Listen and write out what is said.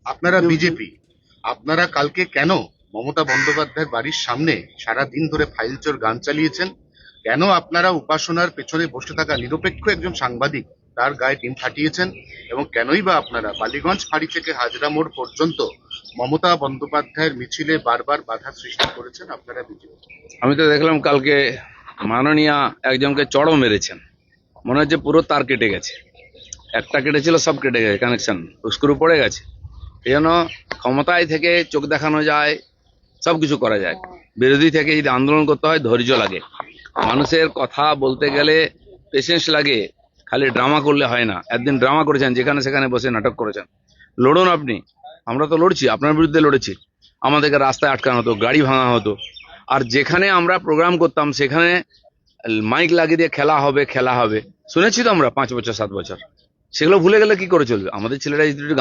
আপনারা বিজেপি, আপনারা কালকে কেন মমতা বন্দ্যোপাধ্যায়ের বাড়ির সামনে সারা দিন ধরে ফাইলচোর গান চালিয়েছেন? কেন আপনারা উপাসনার পেছনে বসে থাকা নিরপেক্ষ একজন সাংবাদিক তার গায়ে টিন ফাটিয়েছেন? এবং কেনই বা আপনারা বালিগঞ্জ ফাঁড়ি থেকে হাজরা মোড় পর্যন্ত মমতা বন্দ্যোপাধ্যায়ের মিছিলে বারবার বাধা সৃষ্টি করেছেন আপনারা বিজেপি? আমি তো দেখলাম কালকে মাননীয়া একজনকে চড়ও মেরেছেন, মনে হচ্ছে পুরো তার কেটে গেছে, একটা কেটেছিল সব কেটে গেছে, কানেকশন স্ক্রু পড়ে গেছে। এই জন্য ক্ষমতায় থেকে চোখ দেখানো যায়, সবকিছু করা যায়। বিরোধী থেকে যদি আন্দোলন করতে হয় ধৈর্য লাগে, মানুষের কথা বলতে গেলে পেশেন্স লাগে, খালি ড্রামা করলে হয় না। একদিন ড্রামা করেছেন, যেখানে সেখানে বসে নাটক করেছেন। লড়ুন আপনি, আমরা তো লড়ছি, আপনার বিরুদ্ধে লড়েছি। আমাদেরকে রাস্তায় আটকানো হতো, গাড়ি ভাঙা হতো, আর যেখানে আমরা প্রোগ্রাম করতাম সেখানে মাইক লাগিয়ে দিয়ে খেলা হবে খেলা হবে শুনেছি তো আমরা 5 বছর 7 বছর। সেগুলো ভুলে গেলে কি করে চলবে? আমাদের ছেলেরা যদি